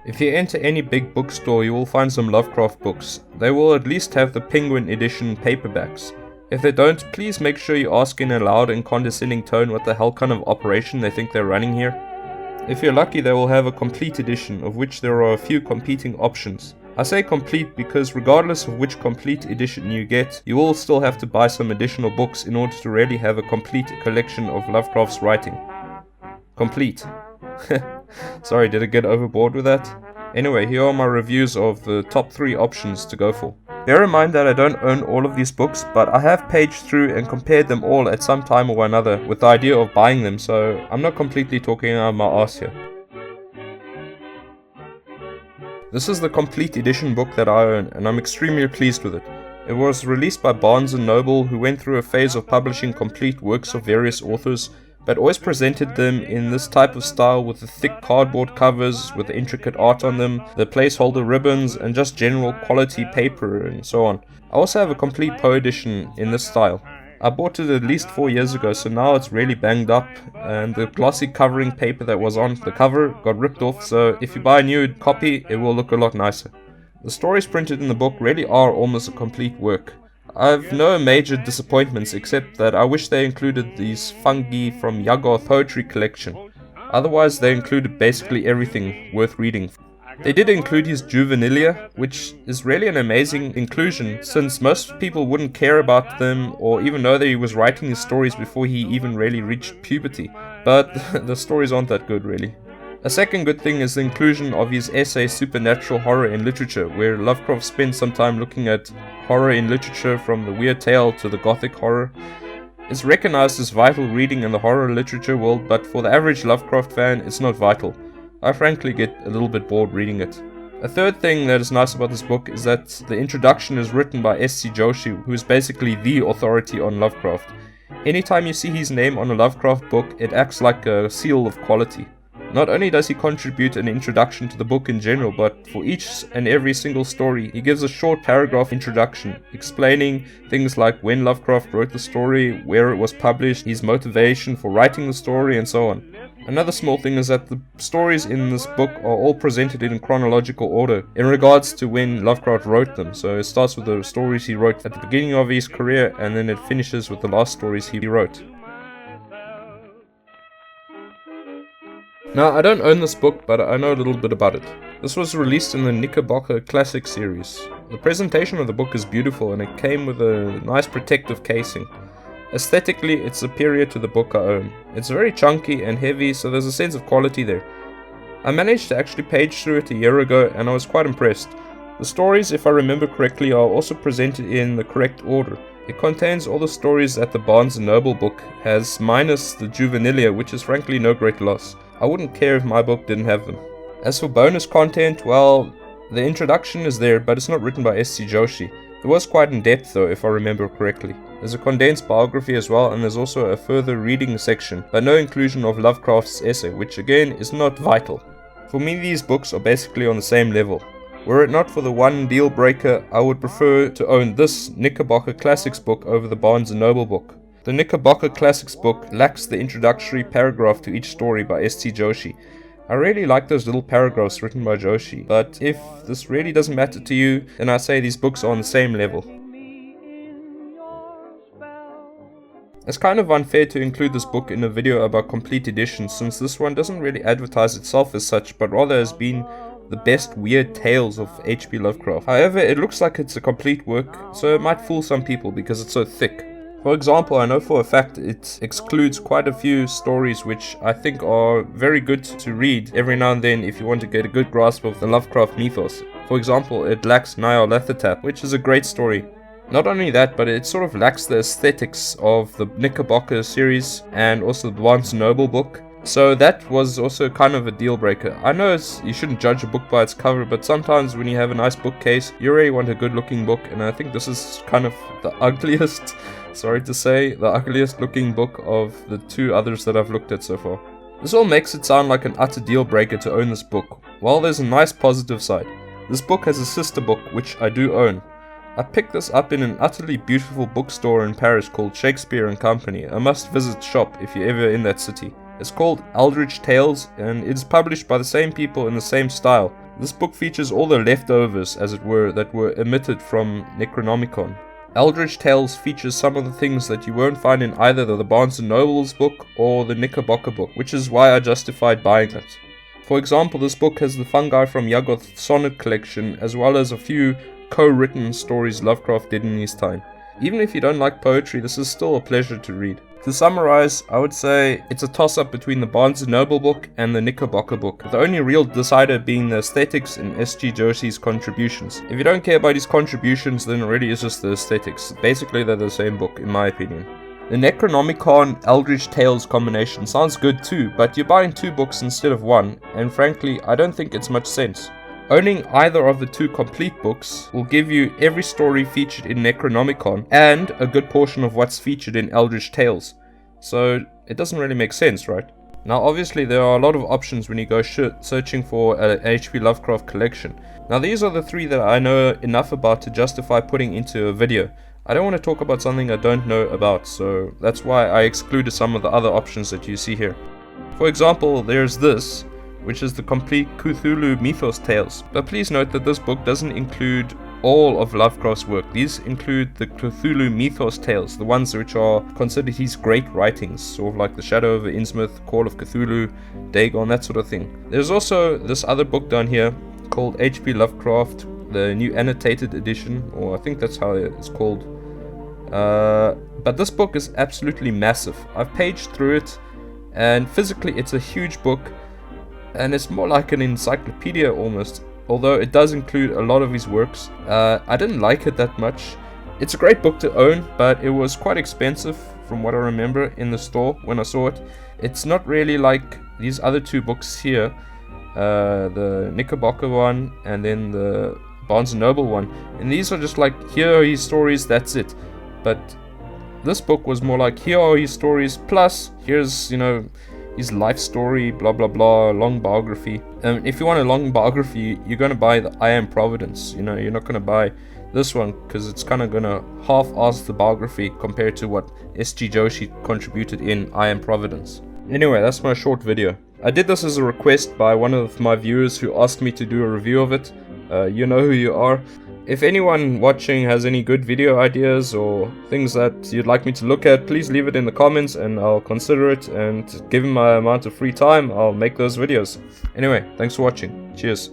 If you enter any big bookstore, you will find some Lovecraft books. They will at least have the Penguin edition paperbacks. If they don't, please make sure you ask in a loud and condescending tone what the hell kind of operation they think they're running here. If you're lucky, they will have a complete edition, of which there are a few competing options. I say complete because regardless of which complete edition you get, you will still have to buy some additional books in order to really have a complete collection of Lovecraft's writing. Complete. Sorry, did I get overboard with that? Anyway, here are my reviews of the top 3 options to go for. Bear in mind that I don't own all of these books, but I have paged through and compared them all at some time or another with the idea of buying them, so I'm not completely talking out of my arse here. This is the complete edition book that I own, and I'm extremely pleased with it. It was released by Barnes & Noble, who went through a phase of publishing complete works of various authors, but always presented them in this type of style with the thick cardboard covers with the intricate art on them, the placeholder ribbons, and just general quality paper and so on. I also have a complete Poe edition in this style. I bought it at least 4 years ago, so now it's really banged up, and the glossy covering paper that was on the cover got ripped off, so if you buy a new copy, it will look a lot nicer. The stories printed in the book really are almost a complete work. I've no major disappointments except that I wish they included these fungi from Yuggoth poetry collection. Otherwise they included basically everything worth reading. They did include his juvenilia, which is really an amazing inclusion since most people wouldn't care about them or even know that he was writing his stories before he even really reached puberty. But the stories aren't that good really. A second good thing is the inclusion of his essay Supernatural Horror in Literature, where Lovecraft spent some time looking at horror in literature from the weird tale to the gothic horror. It's recognized as vital reading in the horror literature world, but for the average Lovecraft fan, it's not vital. I frankly get a little bit bored reading it. A third thing that is nice about this book is that the introduction is written by S.C. Joshi, who is basically the authority on Lovecraft. Anytime you see his name on a Lovecraft book, it acts like a seal of quality. Not only does he contribute an introduction to the book in general, but for each and every single story, he gives a short paragraph introduction, explaining things like when Lovecraft wrote the story, where it was published, his motivation for writing the story, and so on. Another small thing is that the stories in this book are all presented in chronological order in regards to when Lovecraft wrote them. So it starts with the stories he wrote at the beginning of his career, and then it finishes with the last stories he wrote. Now, I don't own this book, but I know a little bit about it. This was released in the Knickerbocker Classic series. The presentation of the book is beautiful and it came with a nice protective casing. Aesthetically, it's superior to the book I own. It's very chunky and heavy, so there's a sense of quality there. I managed to actually page through it a year ago and I was quite impressed. The stories, if I remember correctly, are also presented in the correct order. It contains all the stories that the Barnes & Noble book has, minus the juvenilia, which is frankly no great loss. I wouldn't care if my book didn't have them. As for bonus content, well, the introduction is there, but it's not written by S.C. Joshi. It was quite in depth though, if I remember correctly. There's a condensed biography as well, and there's also a further reading section, but no inclusion of Lovecraft's essay, which again is not vital. For me, these books are basically on the same level. Were it not for the one deal breaker, I would prefer to own this Knickerbocker Classics book over the Barnes & Noble book. The Knickerbocker Classics book lacks the introductory paragraph to each story by S.T. Joshi. I really like those little paragraphs written by Joshi, but if this really doesn't matter to you, then I say these books are on the same level. It's kind of unfair to include this book in a video about complete editions, since this one doesn't really advertise itself as such, but rather as being the best weird tales of H.P. Lovecraft. However, it looks like it's a complete work, so it might fool some people because it's so thick. For example, I know for a fact it excludes quite a few stories which I think are very good to read every now and then if you want to get a good grasp of the Lovecraft mythos. For example, it lacks Nyarlathotep, which is a great story. Not only that, but it sort of lacks the aesthetics of the Knickerbocker series and also the Barnes & Noble book. So that was also kind of a deal breaker. I know you shouldn't judge a book by its cover, but sometimes when you have a nice bookcase, you really want a good looking book, and I think this is kind of the ugliest, sorry to say, the ugliest looking book of the two others that I've looked at so far. This all makes it sound like an utter deal breaker to own this book. While there's a nice positive side, this book has a sister book which I do own. I picked this up in an utterly beautiful bookstore in Paris called Shakespeare & Company, a must-visit shop if you're ever in that city. It's called Eldritch Tales, and it is published by the same people in the same style, This book features all the leftovers, as it were, that were omitted from Necronomicon. Eldritch Tales features some of the things that you won't find in either the Barnes & Noble's book or the Knickerbocker book, which is why I justified buying it. For example, this book has the fungi from Yuggoth's sonnet collection, as well as a few co-written stories Lovecraft did in his time. Even if you don't like poetry, this is still a pleasure to read. To summarize, I would say it's a toss-up between the Barnes & Noble book and the Knickerbocker book, the only real decider being the aesthetics and S.G. Joshi's contributions. If you don't care about his contributions, then it really is just the aesthetics. Basically, they're the same book, in my opinion. The Necronomicon Eldritch Tales combination sounds good too, but you're buying 2 books instead of 1, and frankly, I don't think it's much sense. Owning either of the 2 complete books will give you every story featured in Necronomicon and a good portion of what's featured in Eldritch Tales. So it doesn't really make sense, right? Now obviously there are a lot of options when you go searching for an H.P. Lovecraft collection. Now these are the 3 that I know enough about to justify putting into a video. I don't want to talk about something I don't know about, so that's why I excluded some of the other options that you see here. For example, there's this, which is the complete Cthulhu Mythos tales. But please note that this book doesn't include all of Lovecraft's work. These include the Cthulhu Mythos tales, the ones which are considered his great writings, sort of like The Shadow over Innsmouth, Call of Cthulhu, Dagon, that sort of thing. There's also this other book down here called H.P. Lovecraft, the new annotated edition, or I think that's how it's called. But this book is absolutely massive. I've paged through it, and physically it's a huge book, and it's more like an encyclopedia almost, although it does include a lot of his works. I didn't like it that much. It's a great book to own, but it was quite expensive from what I remember in the store when I saw it. It's not really like these other 2 books here, the Knickerbocker one and then the Barnes & Noble one. And these are just like, here are his stories, that's it. But this book was more like, here are his stories, plus here's, his life story, blah blah blah, long biography. If you want a long biography, you're going to buy the I Am Providence. You're not going to buy this one because it's kind of going to half-ass the biography compared to what S.G. Joshi contributed in I Am Providence. Anyway, that's my short video. I did this as a request by one of my viewers who asked me to do a review of it. You know who you are. If anyone watching has any good video ideas or things that you'd like me to look at, please leave it in the comments and I'll consider it, and given my amount of free time, I'll make those videos. Anyway, thanks for watching. Cheers.